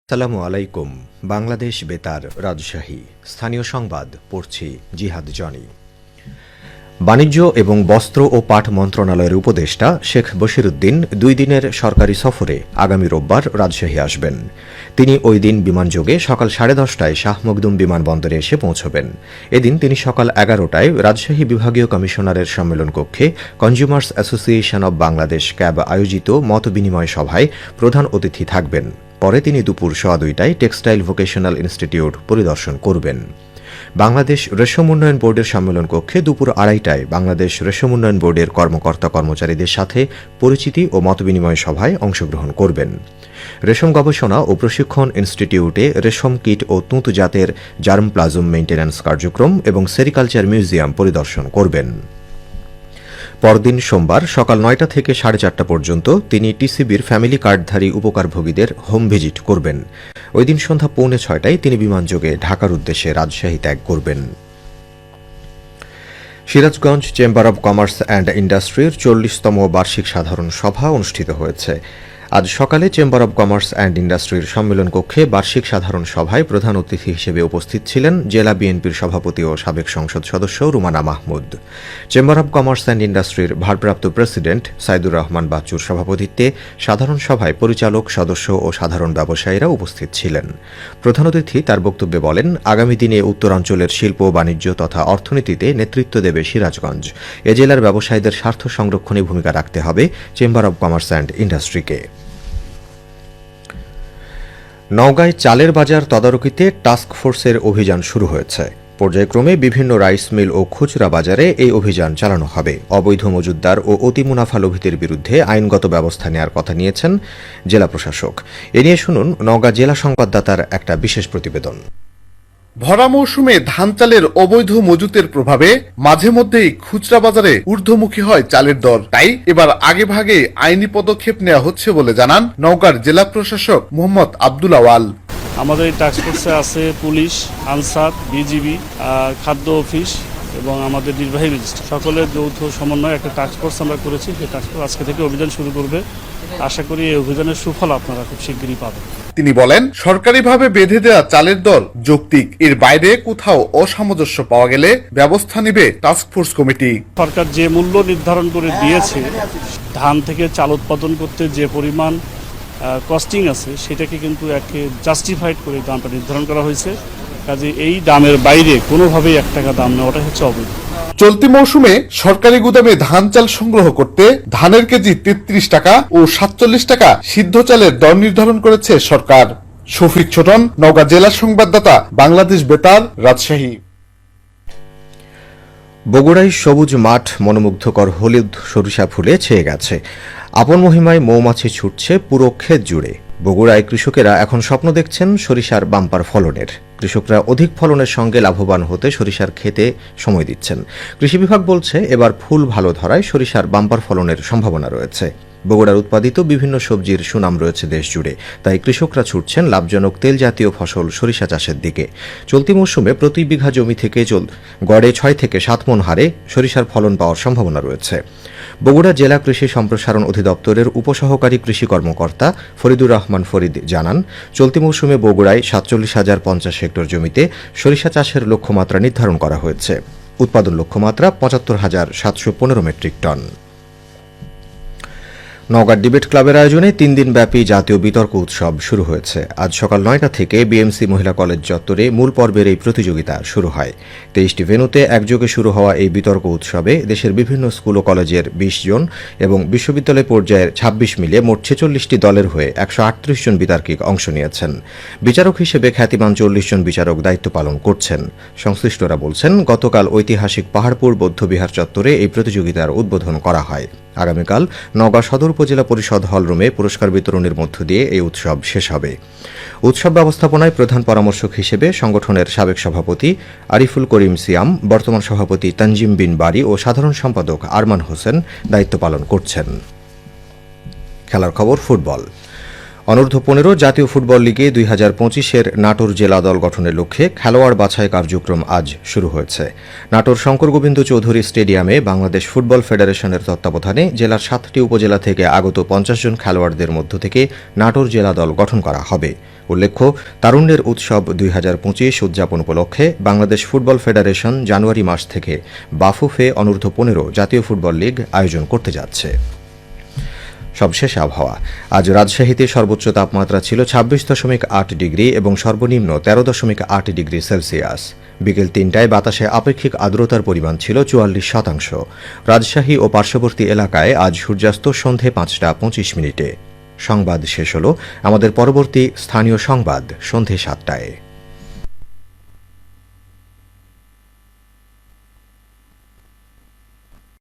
আসসালামু আলাইকুম। বাংলাদেশ বেতার, রাজশাহী। স্থানীয় সংবাদ পড়ছি জিহাদ জনি। বাণিজ্য এবং বস্ত্র ও পাট মন্ত্রণালয়ের উপদেষ্টা শেখ বশিরউদ্দিন ২ দিনের সরকারি সফরে আগামী রোববার রাজশাহী আসবেন। তিনি ওই দিন বিমানযোগে সকাল 10:30টায় শাহ মখদুম বিমানবন্দরে এসে পৌঁছবেন। এদিন তিনি সকাল 11টায় রাজশাহী বিভাগীয় কমিশনারের সম্মেলন কক্ষে consumers association of Bangladesh cab আয়োজিত মতবিনিময় সভায় প্রধান অতিথি থাকবেন। পরে তিনি দুপুর 2:15টায় টেক্সটাইল ভোকেশনাল ইনস্টিটিউট পরিদর্শন করবেন। বাংলাদেশ রেশম উন্নয়ন বোর্ডের সম্মেলন কক্ষে দুপুর 2:30টায় বাংলাদেশ রেশম উন্নয়ন বোর্ডের কর্মকর্তা কর্মচারীদের সাথে পরিচিতি ও মতবিনিময় সভায় অংশগ্রহণ করবেন। রেশম গবেষণা ও প্রশিক্ষণ ইনস্টিটিউটে রেশম কিট ও তুঁত জাতের জার্ম প্লাজম মেইনটেন্যান্স কার্যক্রম এবং সেরিকালচার মিউজিয়াম পরিদর্শন করবেন। পরদিন সোমবার সকাল 9টা থেকে 4:30 পর্যন্ত তিনি টিসিবির ফ্যামিলি কার্ডধারী উপকারভোগীদের হোম ভিজিট করবেন। ওই দিন সন্ধ্যা 5:45টায় তিনি বিমানযোগে ঢাকার উদ্দেশ্যে রাজশাহী ত্যাগ করবেন। Sirajganj chamber of commerce and ইন্ডাস্ট্রির 40তম বার্ষিক সাধারণ সভা অনুষ্ঠিত হয়েছে। আজ সকালে চেম্বার অব কমার্স অ্যান্ড ইন্ডাস্ট্রির সম্মেলন কক্ষে বার্ষিক সাধারণ সভায় প্রধান অতিথি হিসেবে উপস্থিত ছিলেন জেলা বিএনপির সভাপতি ও সাবেক সংসদ সদস্য Rumana Mahmud. Chamber of commerce and ইন্ডাস্ট্রির ভারপ্রাপ্ত প্রেসিডেন্ট সাইদুর রহমান বাচ্চুর সভাপতিত্বে সাধারণ সভায় পরিচালক, সদস্য ও সাধারণ ব্যবসায়ীরা উপস্থিত ছিলেন। প্রধান অতিথি তার বক্তব্যে বলেন, আগামী দিনে উত্তরাঞ্চলের শিল্প, বাণিজ্য তথা অর্থনীতিতে নেতৃত্ব দেবে সিরাজগঞ্জ। এ জেলার ব্যবসায়ীদের স্বার্থ সংরক্ষণে ভূমিকা রাখতে হবে চেম্বার অব কমার্স অ্যান্ড ইন্ডাস্ট্রিকে। নওগাঁয় চালের বাজার তদারকিতে টাস্ক ফোর্সের অভিযান শুরু হয়েছে। পর্যায়ক্রমে বিভিন্ন রাইস মিল ও খুচরা বাজারে এই অভিযান চালানো হবে। অবৈধ মজুতদার ও অতি মুনাফালোভীদের বিরুদ্ধে আইনগত ব্যবস্থা নেওয়ার কথা নিয়েছেন জেলা প্রশাসক। এ নিয়ে শুনুন নওগাঁ জেলা সংবাদদাতার একটা বিশেষ প্রতিবেদন। ভরা মৌসুমে ধান চালের অবৈধ মজুতের প্রভাবে মাঝে মধ্যেই খুচরা বাজারে ঊর্ধ্বমুখী হয় চালের দর। তাই এবার আগে ভাগে আইনি পদক্ষেপ নেওয়া হচ্ছে বলে জানান নওগাঁর জেলা প্রশাসক মোহাম্মদ আব্দুল আওয়াল। আমাদের এই টাস্ক ফোর্সে আছে পুলিশ, আনসার, বিজিবি, খাদ্য অফিস এবং আমাদের নির্বাহী ম্যাজিস্ট্রেট সকলের যৌথ সমন্বয়ে একটা টাস্ক ফোর্স আমরা করেছি। সেই টাস্ক ফোর্স আজকে থেকে অভিযান শুরু করবে। আশা করি এই অভিযানের সুফল আপনারা খুব শীঘ্রই পাবেন। তিনি বলেন, সরকারিভাবে বেঁধে দেওয়া চালের দর যৌক্তিক, এর বাইরে কোথাও অসামঞ্জস্য পাওয়া গেলে ব্যবস্থা নেবে টাস্ক ফোর্স কমিটি। সরকার যে মূল্য নির্ধারণ করে দিয়েছে, ধান থেকে চাল উৎপাদন করতে যে পরিমাণ কস্টিং আছে সেটাকে কিন্তু একে জাস্টিফাইড করে দামটা নির্ধারণ করা হয়েছে। কাজে এই দামের বাইরে কোনোভাবেই 1 টাকা দাম নেওয়াটা হচ্ছে অবৈধ। চলতি মৌসুমে সরকারি গুদামে ধান চাল সংগ্রহ করতে ধানের কেজি 33 টাকা ও 47 টাকা সিদ্ধ চালের দর নির্ধারণ করেছে সরকার। শফিক ছোটন, নওগাঁ জেলা সংবাদদাতা, বাংলাদেশ বেতার, রাজশাহী। বগুড়ায় সবুজ মাঠ মনোমুগ্ধকর হলুদ সরিষা ফুলে ছেয়ে গেছে। আপন মহিমায় মৌমাছি ছুটছে পুরো ক্ষেত জুড়ে। বগুড়ায় কৃষকেরা এখন স্বপ্ন দেখছেন সরিষার বাম্পার ফলনের। কৃষকরা অধিক ফলনের সঙ্গে লাভবান হতে সরিষার ক্ষেতে সময় দিচ্ছেন। কৃষি বিভাগ বলছে, এবার ফুল ভালো ধরায় সরিষার বাম্পার ফলনের সম্ভাবনা রয়েছে। বগুড়ার উৎপাদিত বিভিন্ন সবজির সুনাম রয়েছে দেশ জুড়ে, তাই কৃষকরা ছুটছেন লাভজনক তেল জাতীয় ফসল সরিষা চাষের দিকে। চলতি মৌসুমে প্রতি বিঘা জমি থেকে গড়ে 6 থেকে 7 মণ হারে সরিষার ফলন পাওয়ার সম্ভাবনা রয়েছে। বগুড়া জেলা কৃষি সম্প্রসারণ অধিদপ্তরের উপসহকারী কৃষি কর্মকর্তা ফরিদুর রহমান ফরিদ জানান, চলতি মৌসুমে বগুড়ায় 47,050 হেক্টর জমিতে সরিষা চাষের লক্ষ্যমাত্রা নির্ধারণ করা হয়েছে। উৎপাদন লক্ষ্যমাত্রা 75,715 মেট্রিক টন। নওগাঁ ডিবেট ক্লাবের আয়োজনে 3 দিনব্যাপী জাতীয় বিতর্ক উৎসব শুরু হয়েছে। আজ সকাল 9টা থেকে বিএমসি মহিলা কলেজ চত্বরে মূল পর্বের এই প্রতিযোগিতা শুরু হয়। 23টি ভেন্যুতে একযোগে শুরু হওয়া এই বিতর্ক উৎসবে দেশের বিভিন্ন স্কুল ও কলেজের 20 জন এবং বিশ্ববিদ্যালয় পর্যায়ের 26 মিলে মোট 46টি দলের হয়ে 138 জন বিতার্কিক অংশ নিয়েছেন। বিচারক হিসেবে খ্যাতিমান 40 জন বিচারক দায়িত্ব পালন করছেন। সংশ্লিষ্টরা বলছেন, গতকাল ঐতিহাসিক পাহাড়পুর বৌদ্ধবিহার চত্বরে এই প্রতিযোগিতার উদ্বোধন করা হয়। আগামীকাল নওগাঁ সদর উপজেলা পরিষদ হলরুমে পুরস্কার বিতরণের মধ্য দিয়ে এই উৎসব শেষ হবে। উৎসব ব্যবস্থাপনায় প্রধান পরামর্শক হিসেবে সংগঠনের সাবেক সভাপতি আরিফুল করিম সিয়াম, বর্তমান সভাপতি তানজিম বিন বারি ও সাধারণ সম্পাদক আরমান হোসেন দায়িত্ব পালন করছেন। খেলার খবর ফুটবল। অনূর্ধ্ব ১৫ জাতীয় ফুটবল লিগে ২০২৫-এর নাটোর জেলা দল গঠনের লক্ষ্যে খেলোয়াড় বাছাই কার্যক্রম আজ শুরু হয়েছে। নাটোর শঙ্কর গোবিন্দ চৌধুরী স্টেডিয়ামে বাংলাদেশ ফুটবল ফেডারেশনের তত্ত্বাবধানে জেলার ৭টি উপজেলা থেকে আগত ৫০ জন খেলোয়াড়দের মধ্য থেকে নাটোর জেলা দল গঠন করা হবে। উল্লেখ্য, তারুণ্যের উৎসব ২০২৫ উদযাপন উপলক্ষে বাংলাদেশ ফুটবল ফেডারেশন জানুয়ারি মাস থেকে বাফুফে অনূর্ধ্ব ১৫ জাতীয় ফুটবল লীগ আয়োজন করতে যাচ্ছে। সবশেষে আবহাওয়া। আজ রাজশাহীতে সর্বোচ্চ তাপমাত্রা ছিল ২৬.৮ ডিগ্রি এবং সর্বনিম্ন ১৩.৮ ডিগ্রি সেলসিয়াস। বিকেল ৩টায় বাতাসে আপেক্ষিক আর্দ্রতার পরিমাণ ছিল ৪৪%। রাজশাহী ও পার্শ্ববর্তী এলাকায় আজ সূর্যাস্ত সন্ধে ৫টা ২৫ মিনিটে। সংবাদ শেষ হল। আমাদের পরবর্তী স্থানীয় সংবাদ সন্ধে ৭টায়।